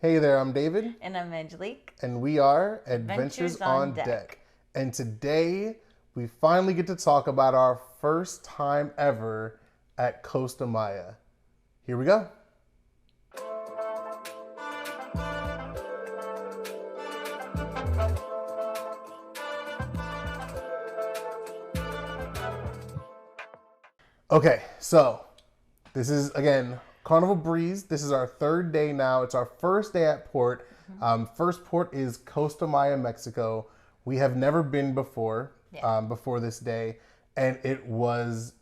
Hey there, I'm David. And I'm Angelique. And we are Adventures Adventures on on Deck. Deck. And today we finally get to talk about our first time ever at Costa Maya. Here we go. Okay, so this is again Carnival Breeze. This is our third day now. It's our first day at port. First port is Costa Maya, Mexico. We have never been before, Yeah. before this day, and it was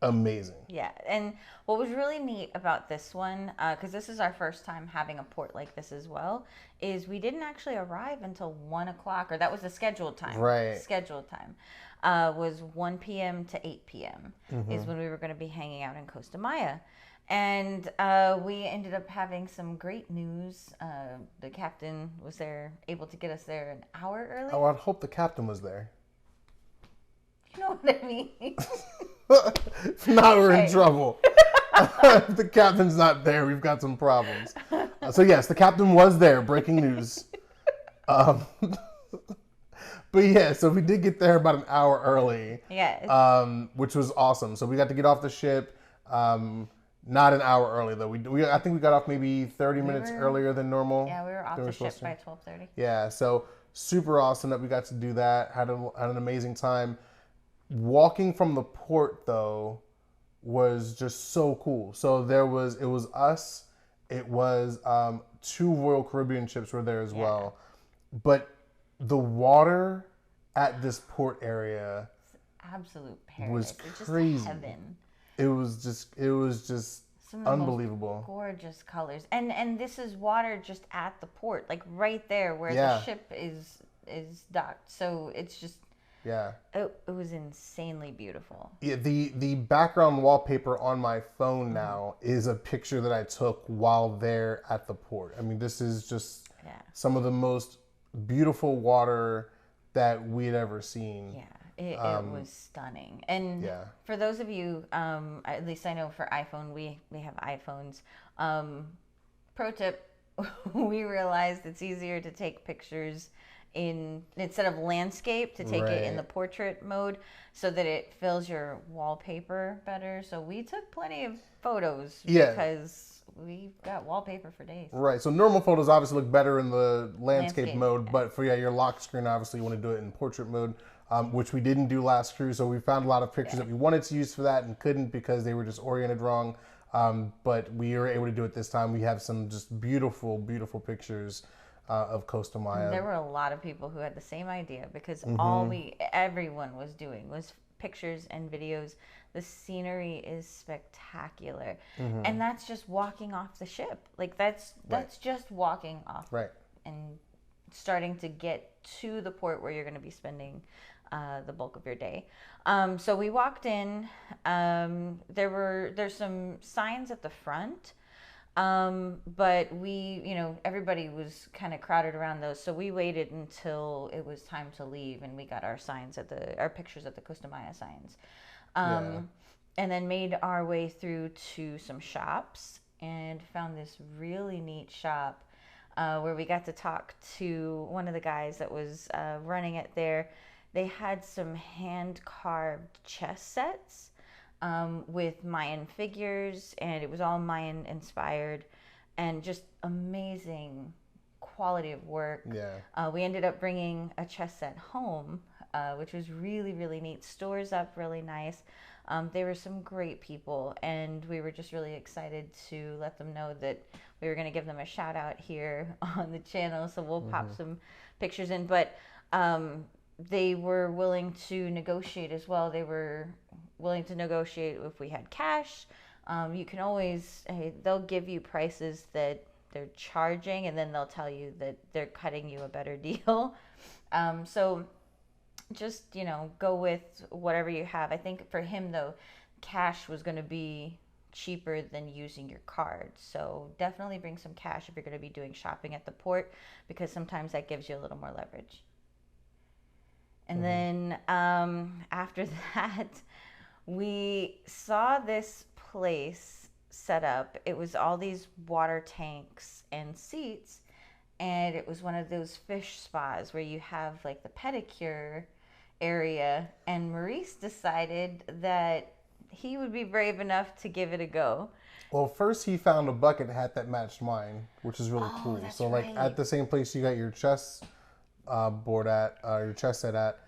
amazing. Yeah, and what was really neat about this one, because this is our first time having a port like this as well, is we didn't actually arrive until 1 o'clock, or that was the scheduled time. Right. Scheduled time was 1 p.m. to 8 p.m. is when we were going to be hanging out in Costa Maya. And we ended up having some great news. The captain was there, able to get us there an hour early. Oh, I'd hope the captain was there. You know what I mean? If not, we're in Okay. trouble. If the captain's not there, we've got some problems. So yes, the captain was there. Breaking news. Um, but yeah, so we did get there about an hour early. Yes. Which was awesome. So we got to get off the ship. Not an hour early though. I think we got off maybe 30 minutes earlier than normal. Yeah, we were off than the we're supposed ship by to. 12:30. Yeah, so super awesome that we got to do that. Had an amazing time. Walking from the port though was just so cool. So it was us. It was two Royal Caribbean ships were there as well. But the water at this port area Absolute was paradise. It's crazy. just heaven. It was just Some of the unbelievable. most gorgeous colors. And this is water just at the port, like right there where Yeah. the ship is docked. So it's just Yeah. it was insanely beautiful. Yeah, the background wallpaper on my phone now is a picture that I took while there at the port. I mean, this is just Yeah. some of the most beautiful water that we'd ever seen. Yeah. It was stunning. And Yeah. for those of you, at least I know for iPhone, we have iPhones. Pro tip, we realized it's easier to take pictures instead of landscape, to take it in Right. the portrait mode so that it fills your wallpaper better. So we took plenty of photos Yeah. because we got wallpaper for days. Right. So normal photos obviously look better in the landscape Landscape, mode, yeah. but for your lock screen, obviously you want to do it in portrait mode, which we didn't do last cruise. So we found a lot of pictures that we wanted to use for that and couldn't because they were just oriented wrong. But we were able to do it this time. We have some just beautiful, beautiful pictures of Costa Maya. There were a lot of people who had the same idea because Mm-hmm. everyone was doing was pictures and videos. The scenery is spectacular, Mm-hmm. and that's just walking off the ship. Like that's just walking off Right. and starting to get to the port where you're going to be spending the bulk of your day. So we walked in. There's some signs at the front. But everybody was kind of crowded around those, so we waited until it was time to leave, and we got our our pictures at the Costa Maya signs, Yeah. and then made our way through to some shops and found this really neat shop where we got to talk to one of the guys that was running it there. They had some hand carved chess sets with Mayan figures, and it was all Mayan inspired and just amazing quality of work. Yeah. We ended up bringing a chess set home, which was really, really neat. Stores up really nice. There were some great people, and we were just really excited to let them know that we were going to give them a shout out here on the channel. So we'll pop some pictures in. But they were willing to negotiate as well. They were willing to negotiate if we had cash. You can always, they'll give you prices that they're charging, and then they'll tell you that they're cutting you a better deal. So just, go with whatever you have. I think for him, though, cash was going to be cheaper than using your card. So definitely bring some cash if you're going to be doing shopping at the port, because sometimes that gives you a little more leverage. And then after that, we saw this place set up. It was all these water tanks and seats, and it was one of those fish spas where you have like the pedicure area. And Maurice decided that he would be brave enough to give it a go. Well, first he found a bucket hat that matched mine, which is really Oh, cool. that's So like right. at the same place you got your chess board at, your chess set at,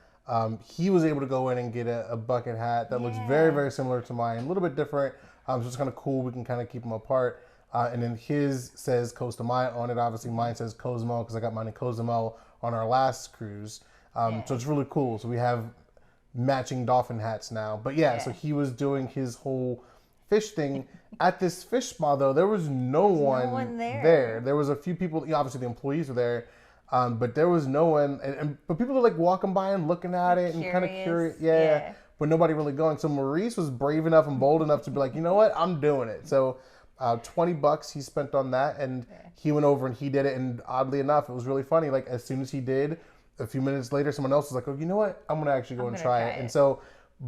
he was able to go in and get a bucket hat that looks very, Yeah. very similar to mine, a little bit different. So it's kind of cool. We can kind of keep them apart. And then his says Costa Maya on it. Obviously, mine says Cozumel because I got mine in Cozumel on our last cruise. So Yeah. it's really cool. So we have matching dolphin hats now. But yeah, so Yeah. he was doing his whole fish thing at this fish spa. Though there was no No one one there. there. There was a few people. Obviously, the employees were there, but there was no one. But people were like walking by and looking at it and kind of curious. Curious. Yeah, Yeah. but nobody really going. So Maurice was brave enough and bold enough to be like, you know what, I'm doing it. So $20 he spent on that, and he went over and he did it. And oddly enough, it was really funny. Like as soon as he did, a few minutes later, someone else was like, oh, you know what, I'm gonna actually go I'm and gonna try try it. And it. so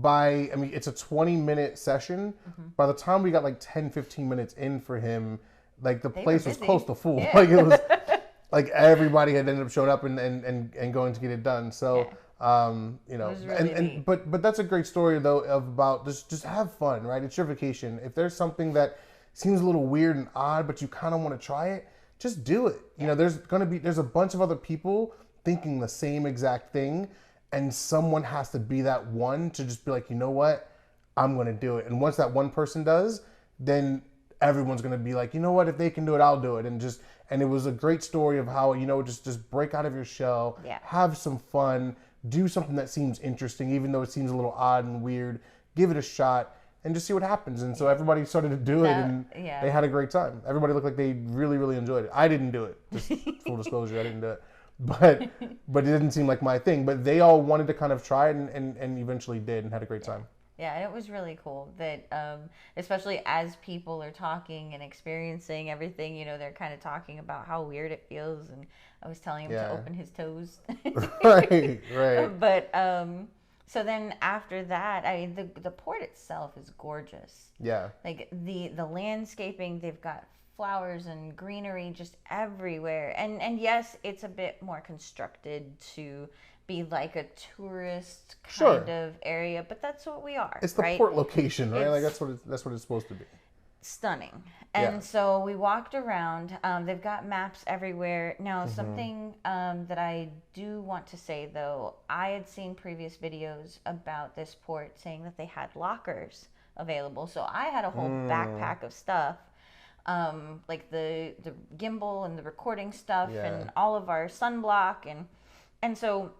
I mean, it's a 20-minute session. By the time we got like 10, 15 minutes in for him, like the They were place was busy. close to full. Yeah. Like it was like everybody had ended up showing up and going to get it done. So you know, was really neat. but that's a great story though of about just have fun, right? It's your vacation. If there's something that seems a little weird and odd, but you kind of want to try it, just do it. You know, there's a bunch of other people thinking the same exact thing, and someone has to be that one to just be like, you know what, I'm gonna do it. And once that one person does, then everyone's gonna be like, you know what, if they can do it, I'll do it. And it was a great story of how, you know, just break out of your shell, Yeah. have some fun, do something that seems interesting, even though it seems a little odd and weird. Give it a shot and just see what happens. And so everybody started to do it, and Yeah. they had a great time. Everybody looked like they really, really enjoyed it. I didn't do it. Just full disclosure, I didn't do it. But it didn't seem like my thing. But they all wanted to kind of try it and eventually did and had a great time. Yeah, and it was really cool that, especially as people are talking and experiencing everything, you know, they're kind of talking about how weird it feels. And I was telling him Yeah. to open his toes. Right, right. But so then after that, I mean, the port itself is gorgeous. Yeah. Like the landscaping, they've got flowers and greenery just everywhere. And yes, it's a bit more constructed to be like a tourist kind Sure. of area, but that's what we are, It's the right? port location, right? Like It's- that's what it's supposed to be. Stunning. And Yeah. so we walked around. They've got maps everywhere. Now, Mm-hmm. something that I do want to say though, I had seen previous videos about this port saying that they had lockers available. So I had a whole backpack of stuff, like the gimbal and the recording stuff Yeah. and all of our sunblock and so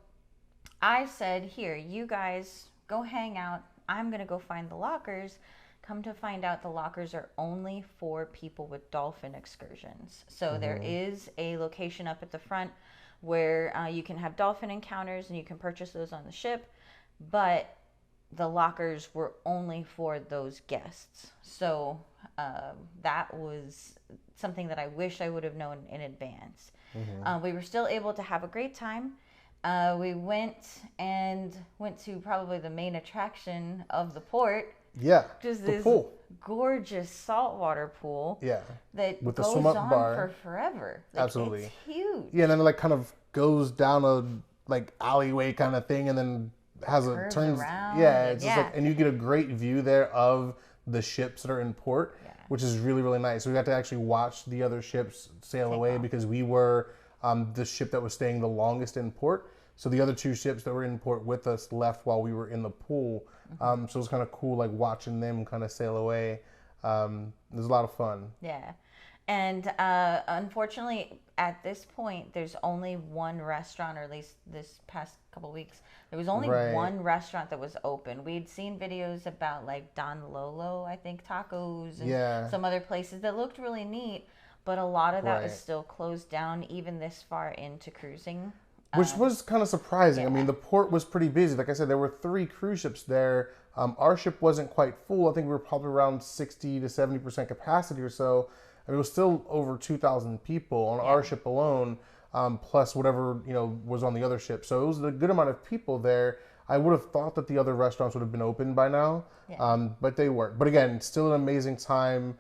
I said, here, you guys go hang out. I'm gonna go find the lockers. Come to find out, the lockers are only for people with dolphin excursions. So there is a location up at the front where you can have dolphin encounters and you can purchase those on the ship, but the lockers were only for those guests. So that was something that I wish I would have known in advance. We were still able to have a great time. We went to probably the main attraction of the port, Yeah. which is The this pool. gorgeous saltwater pool Yeah. that With the goes swim up on bar. for forever. Like, Absolutely. it's huge. Yeah, and then it like kind of goes down a like alleyway kind of thing, and then has a Curves turns. around, Yeah, and it's just like, and you get a great view there of the ships that are in port, which is really really nice. We got to actually watch the other ships sail away because we were the ship that was staying the longest in port. So the other two ships that were in port with us left while we were in the pool. So it was kind of cool, like watching them kind of sail away. It was a lot of fun. Yeah. And unfortunately, at this point, there's only one restaurant, or at least this past couple weeks, there was only Right. one restaurant that was open. We'd seen videos about like Don Lolo, I think, tacos, and Yeah. some other places that looked really neat, but a lot of that is Right. still closed down, even this far into cruising. Which was kind of surprising. I mean, the port was pretty busy. Like I said, there were 3 cruise ships there. Our ship wasn't quite full. I think we were probably around 60 to 70% capacity or so. I mean, it was still over 2,000 people on our ship alone, plus whatever, you know, was on the other ship. So it was a good amount of people there. I would have thought that the other restaurants would have been open by now, but they weren't. But again, still an amazing time.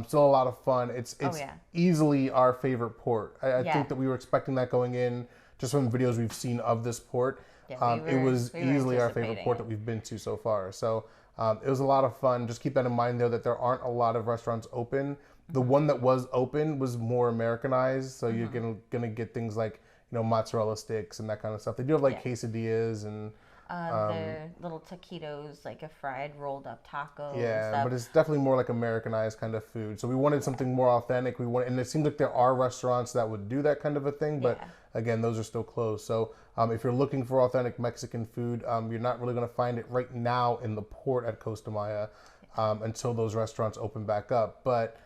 Still a lot of fun. Oh It's yeah. easily our favorite port. I Yeah. think that we were expecting that going in just from videos we've seen of this port. Yeah, It was we were easily our favorite anticipating port it. that we've been to so far. So it was a lot of fun. Just keep that in mind though that there aren't a lot of restaurants open. The Mm-hmm. one that was open was more Americanized, so you're Mm-hmm. gonna get things like mozzarella sticks and that kind of stuff. They do have Yeah. like quesadillas and The little taquitos, like a fried rolled up taco and yeah, stuff. but it's definitely more like Americanized kind of food. So we wanted Yeah. something more authentic. And it seems like there are restaurants that would do that kind of a thing, but Yeah. again, those are still closed. So if you're looking for authentic Mexican food, you're not really going to find it right now in the port at Costa Maya until those restaurants open back up. But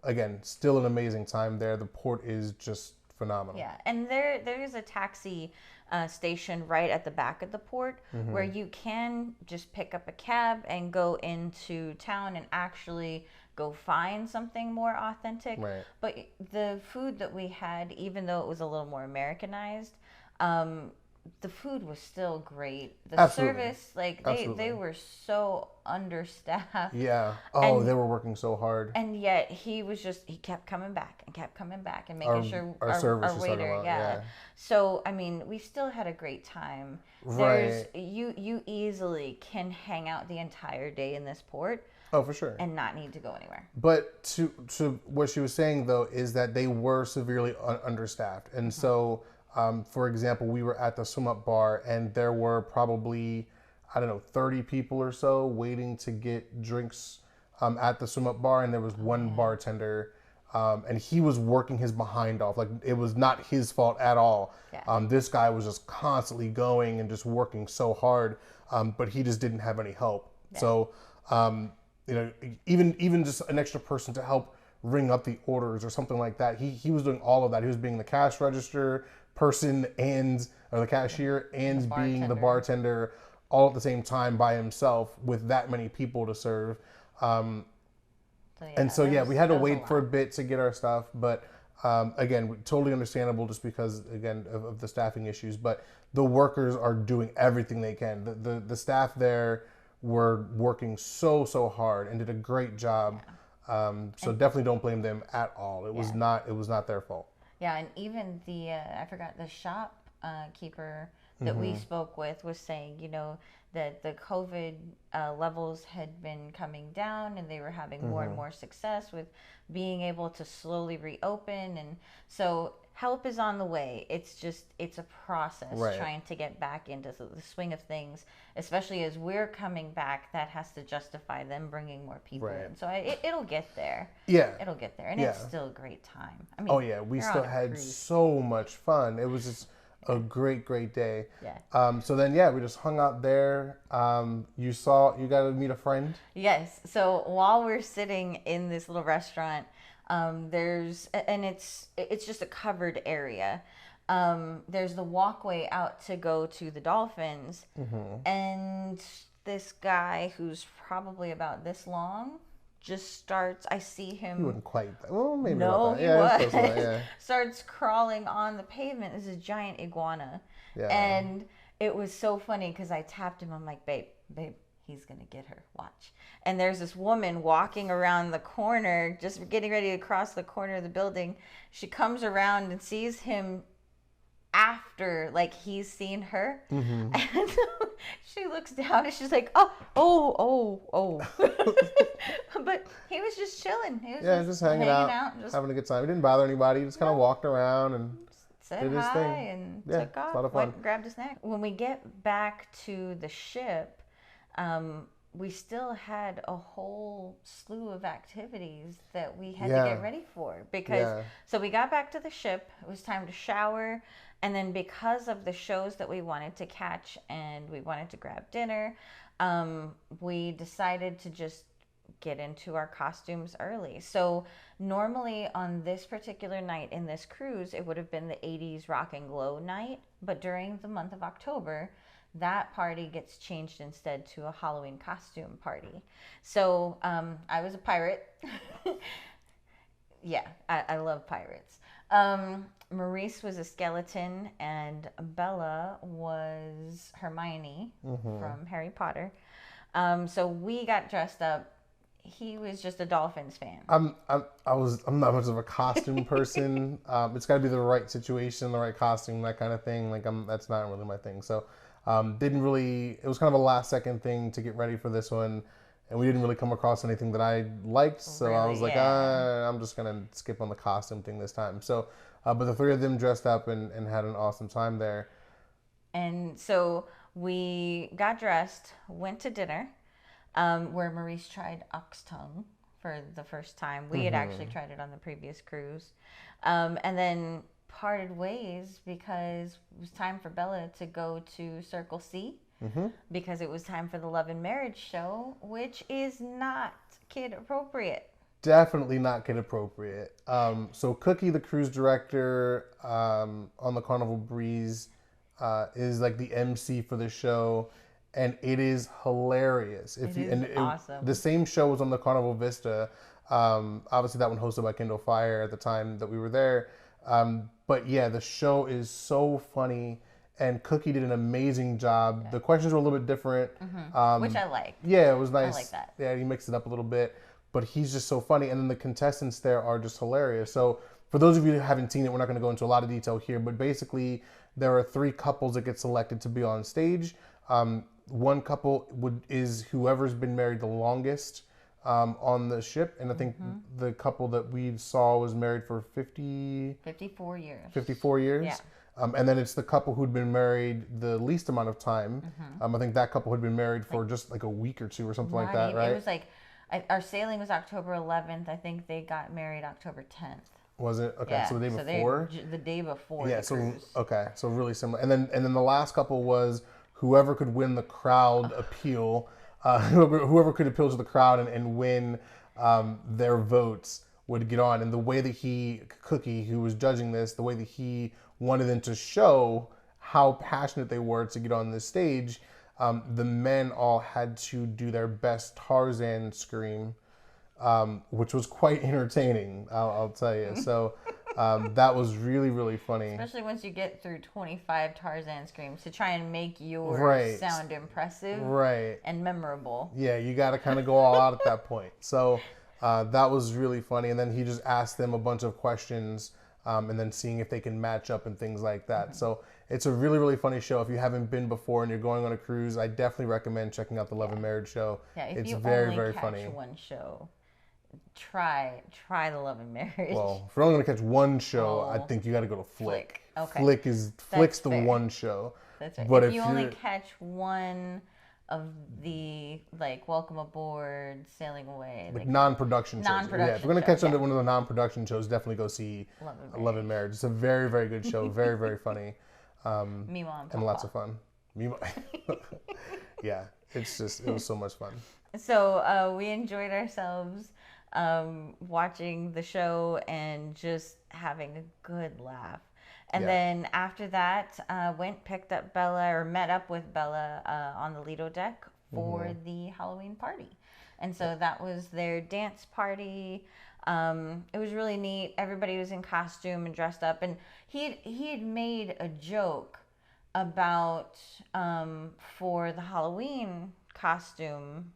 again, still an amazing time there. The port is just phenomenal. Yeah, and there is a taxi station right at the back of the port where you can just pick up a cab and go into town and actually go find something more authentic. Right. But the food that we had, even though it was a little more Americanized, um, the food was still great. The Absolutely. service, like they Absolutely. were so understaffed, Yeah. Oh, they and were working so hard. yet he kept coming back and kept coming back and making Our sure our service our is talking waiter, about, yeah. yeah. So I mean, we still had a great time. There's Right. you easily can hang out the entire day in this port Oh, for sure. and not need to go anywhere. But to what she was saying though is that they were severely understaffed, and Mm-hmm. so for example, we were at the swim up bar, and there were probably I don't know 30 people or so waiting to get drinks at the swim up bar, and there was Oh one man, bartender. And he was working his behind off. Like it was not his fault at all. yeah, This guy was just constantly going and just working so hard, but he just didn't have any help. yeah, So um, you know, even just an extra person to help ring up the orders or something like that. He was doing all of that. He was being the cash register person and or the cashier the and being the bartender. bartender all at the same time by himself with that many people to serve. Um, So and yeah, so yeah, we had to that was a wait for a lot. bit to get our stuff, but again, totally understandable just because again of the staffing issues. But the workers are doing everything they can. The staff there were working so hard and did a great job. Yeah, So and definitely don't blame them at all. yeah, It was not their fault. yeah, and even the I forgot the shop keeper that we spoke with was saying, that the COVID levels had been coming down and they were having more and more success with being able to slowly reopen. And so help is on the way. It's a process Right. trying to get back into the swing of things, especially as we're coming back. That has to justify them bringing more people Right. in. So it'll get there. Yeah. It'll get there. And Yeah. it's still a great time. I mean, Oh yeah, we you're still on a had cruise. so much fun. It was just a great day. Yeah. So then yeah, we just hung out there. You got to meet a friend. Yes. So while we're sitting in this little restaurant, it's just a covered area. There's the walkway out to go to the dolphins, and this guy who's probably about this long just starts. I see You him. wouldn't quite. Well, maybe No, about that. he Yeah, it's was. close to that. Yeah, Starts crawling on the pavement. This is a giant iguana. yeah. And it was so funny because I tapped him. I'm like, babe, he's going to get her. Watch. And there's this woman walking around the corner, just getting ready to cross the corner of the building. She comes around and sees him after like he's seen her, and so she looks down and she's like, oh. But he was just chilling. He was Yeah, just hanging out, just having a good time. He didn't bother anybody. He just kind of walked around and said did his hi thing. and Yeah, took it's off. a lot of Went fun. and grabbed a snack. When we get back to the ship, we still had a whole slew of activities that we had to Yeah. get ready for because Yeah. so we got back to the ship. It was time to shower, and then because of the shows that we wanted to catch and we wanted to grab dinner, we decided to just get into our costumes early. So normally on this particular night in this cruise, it would have been the 80s rock and glow night, but during the month of October, that party gets changed instead to a Halloween costume party. So I was a pirate. Yeah, I love pirates. Maurice was a skeleton, and Bella was Hermione from Harry Potter. So we got dressed up. he was just a Dolphins fan. I'm not much of a costume person. It's got to be the right situation, the right costume, that kind of thing. Like that's not really my thing. So didn't really. It was kind of a last second thing to get ready for this one, and we didn't really come across anything that I liked. So I was Really, like, yeah. I'm just gonna skip on the costume thing this time. So, but the three of them dressed up and had an awesome time there. And so we got dressed, went to dinner, where Maurice tried ox tongue for the first time. We had actually tried it on the previous cruise. And then parted ways because it was time for Bella to go to Circle C because it was time for the Love and Marriage show, which is not kid appropriate. Definitely not kid appropriate. So Cookie, the cruise director on the Carnival Breeze, is like the MC for the show, and it is hilarious. It is awesome. The same show was on the Carnival Vista. Obviously, that one hosted by Kindle Fire at the time that we were there. But yeah, the show is so funny, and Cookie did an amazing job. The questions were a little bit different, Which I liked. yeah, it was nice. I like that. Yeah, he mixed it up a little bit, but he's just so funny, and then the contestants there are just hilarious. So for those of you who haven't seen it, we're not going to go into a lot of detail here, but basically there are three couples that get selected to be on stage. One couple is whoever's been married the longest on the ship, and I think the couple that we saw was married for 54 years. 54 years. Yeah. And then it's the couple who'd been married the least amount of time. I think that couple had been married for just like a week or two or something like that, right? It was like our sailing was October 11th. I think they got married October 10th. Was it? Okay, Yeah, so the day before? The day before Yeah, the cruise. okay, so really similar. And then the last couple was whoever could win the crowd appeal, whoever could appeal to the crowd and win their votes would get on. And the way that Cookie, who was judging this, the way that he wanted them to show how passionate they were to get on this stage, the men all had to do their best Tarzan scream, which was quite entertaining, I'll tell you. So that was really, really funny. Especially once you get through 25 Tarzan screams to try and make yours sound impressive and memorable. Yeah, you got to kind of go all out at that point. So that was really funny. And then he just asked them a bunch of questions and then seeing if they can match up and things like that. So it's a really, really funny show. If you haven't been before and you're going on a cruise, I definitely recommend checking out the Love and Marriage show. Yeah, if it's you very, only very catch funny. one show, try the Love and Marriage. Well, if you're only gonna catch one show, I think you got to go to Flick. Okay. Flick's the fair. one show. That's right. But if you only catch one of the Welcome Aboard, Sailing Away, non-production shows. Yeah, if you're gonna catch one of the non-production shows, definitely go see Love and Marriage. It's a very, very good show. Very, very funny. Mima and lots of fun. Yeah, it was so much fun. So we enjoyed ourselves watching the show and just having a good laugh. And then after that, met up with Bella on the Lido deck for the Halloween party. And so that was their dance party. It was really neat. Everybody was in costume and dressed up. And he had made a joke about for the Halloween costume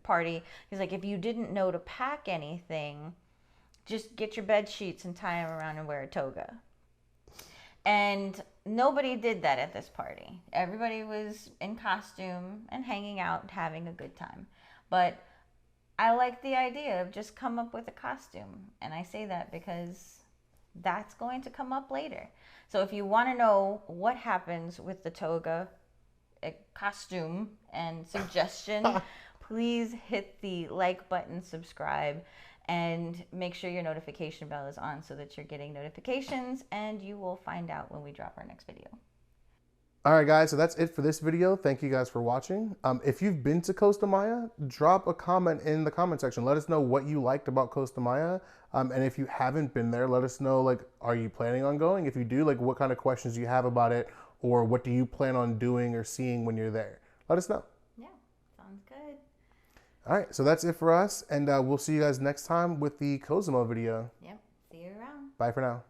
party. He's like, if you didn't know to pack anything, just get your bed sheets and tie them around and wear a toga. And nobody did that at this party. Everybody was in costume and hanging out and having a good time. But I like the idea of just come up with a costume. And I say that because that's going to come up later. So if you want to know what happens with the toga costume and suggestion, please hit the like button, subscribe, and make sure your notification bell is on so that you're getting notifications and you will find out when we drop our next video. All right, guys, so that's it for this video. Thank you guys for watching. If you've been to Costa Maya, drop a comment in the comment section. Let us know what you liked about Costa Maya. And if you haven't been there, let us know, are you planning on going? If you do, what kind of questions do you have about it? Or what do you plan on doing or seeing when you're there? Let us know. Yeah, sounds good. All right, so that's it for us. And we'll see you guys next time with the Cozumel video. Yep, see you around. Bye for now.